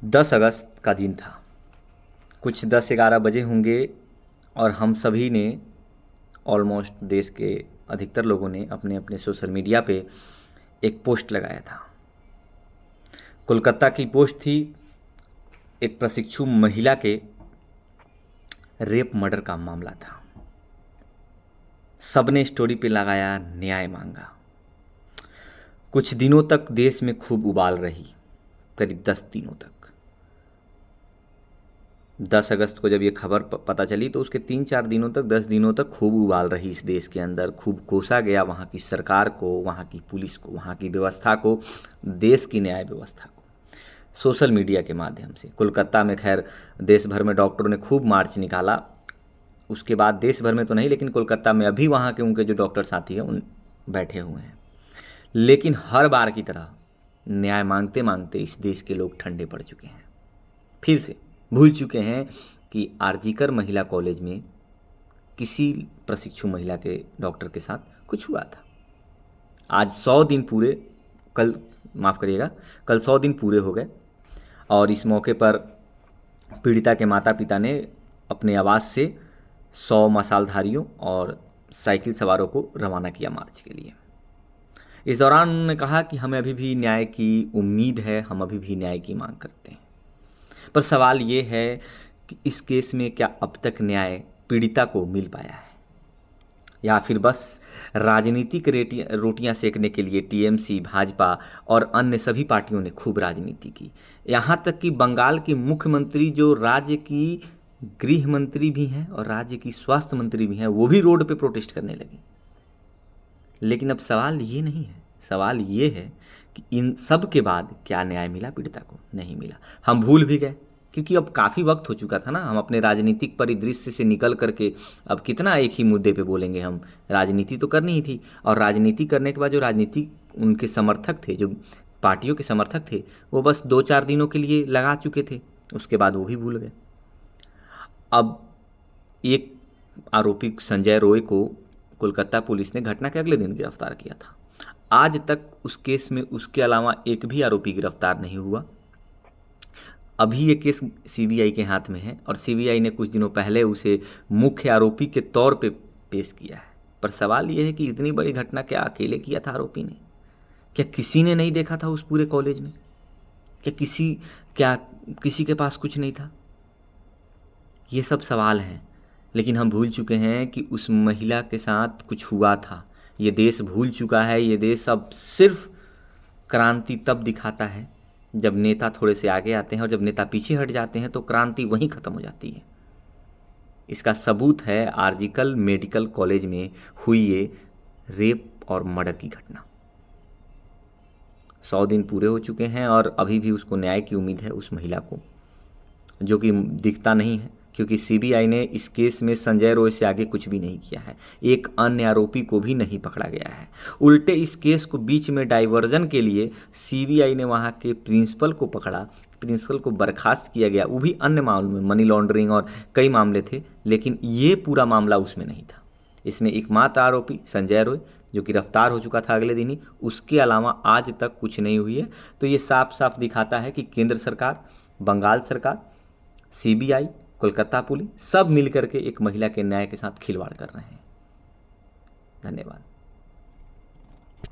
10 अगस्त का दिन था। कुछ 10-11 बजे होंगे और हम सभी ने ऑलमोस्ट देश के अधिकतर लोगों ने अपने अपने सोशल मीडिया पे एक पोस्ट लगाया था। कोलकाता की पोस्ट थी, एक प्रशिक्षु महिला के रेप मर्डर का मामला था। सबने स्टोरी पे लगाया, न्याय मांगा। कुछ दिनों तक देश में खूब उबाल रही, करीब 10 दिनों तक। 10 अगस्त को जब ये खबर पता चली तो उसके 3-4 दिनों तक, 10 दिनों तक खूब उबाल रही इस देश के अंदर। खूब कोसा गया वहाँ की सरकार को, वहाँ की पुलिस को, वहाँ की व्यवस्था को, देश की न्याय व्यवस्था को, सोशल मीडिया के माध्यम से। कोलकाता में खैर देश भर में डॉक्टरों ने खूब मार्च निकाला। उसके बाद देश भर में तो नहीं, लेकिन कोलकाता में अभी वहाँ के उनके जो डॉक्टर साथी हैं उन बैठे हुए हैं। लेकिन हर बार की तरह न्याय मांगते मांगते इस देश के लोग ठंडे पड़ चुके हैं। फिर से भूल चुके हैं कि आरजीकर महिला कॉलेज में किसी प्रशिक्षु महिला के डॉक्टर के साथ कुछ हुआ था। आज 100 दिन पूरे, कल माफ़ करिएगा, कल 100 दिन पूरे हो गए और इस मौके पर पीड़िता के माता पिता ने अपने आवास से 100 मशालधारियों और साइकिल सवारों को रवाना किया मार्च के लिए। इस दौरान उन्होंने कहा कि हमें अभी भी न्याय की उम्मीद है, हम अभी भी न्याय की मांग करते हैं। पर सवाल ये है कि इस केस में क्या अब तक न्याय पीड़िता को मिल पाया है, या फिर बस राजनीतिक रोटियां सेकने के लिए टीएमसी, भाजपा और अन्य सभी पार्टियों ने खूब राजनीति की। यहाँ तक कि बंगाल की मुख्यमंत्री, जो राज्य की गृह मंत्री भी हैं और राज्य की स्वास्थ्य मंत्री भी हैं, वो भी रोड पे प्रोटेस्ट करने लगी। लेकिन अब सवाल ये नहीं है, सवाल ये है कि इन सब के बाद क्या न्याय मिला पीड़िता को? नहीं मिला। हम भूल भी गए, क्योंकि अब काफ़ी वक्त हो चुका था ना। हम अपने राजनीतिक परिदृश्य से निकल करके अब कितना एक ही मुद्दे पे बोलेंगे। हम राजनीति तो करनी ही थी, और राजनीति करने के बाद जो राजनीति उनके समर्थक थे, जो पार्टियों के समर्थक थे, वो बस 2-4 दिनों के लिए लगा चुके थे, उसके बाद वो भी भूल गए। अब एक आरोपी संजय रॉय को कोलकाता पुलिस ने घटना के अगले दिन गिरफ्तार किया था। आज तक उस केस में उसके अलावा एक भी आरोपी गिरफ्तार नहीं हुआ। अभी ये केस सीबीआई के हाथ में है और सीबीआई ने कुछ दिनों पहले उसे मुख्य आरोपी के तौर पे पेश किया है। पर सवाल ये है कि इतनी बड़ी घटना क्या अकेले किया था आरोपी ने? क्या किसी ने नहीं देखा था उस पूरे कॉलेज में? क्या किसी के पास कुछ नहीं था? ये सब सवाल हैं। लेकिन हम भूल चुके हैं कि उस महिला के साथ कुछ हुआ था। ये देश भूल चुका है। ये देश अब सिर्फ क्रांति तब दिखाता है जब नेता थोड़े से आगे आते हैं, और जब नेता पीछे हट जाते हैं तो क्रांति वहीं ख़त्म हो जाती है। इसका सबूत है आरजीकर मेडिकल कॉलेज में हुई ये रेप और मर्डर की घटना। 100 दिन पूरे हो चुके हैं और अभी भी उसको न्याय की उम्मीद है, उस महिला को, जो कि दिखता नहीं है, क्योंकि सीबीआई ने इस केस में संजय रॉय से आगे कुछ भी नहीं किया है। एक अन्य आरोपी को भी नहीं पकड़ा गया है। उल्टे इस केस को बीच में डाइवर्जन के लिए सीबीआई ने वहाँ के प्रिंसिपल को पकड़ा, प्रिंसिपल को बर्खास्त किया गया। वो भी अन्य मामलों में, मनी लॉन्ड्रिंग और कई मामले थे, लेकिन ये पूरा मामला उसमें नहीं था। इसमें एकमात्र आरोपी संजय रॉय, जो गिरफ्तार हो चुका था अगले दिन ही, उसके अलावा आज तक कुछ नहीं हुई है। तो ये साफ साफ दिखाता है कि केंद्र सरकार, बंगाल सरकार, सीबीआई, कोलकाता पुलिस सब मिलकर के एक महिला के न्याय के साथ खिलवाड़ कर रहे हैं। धन्यवाद।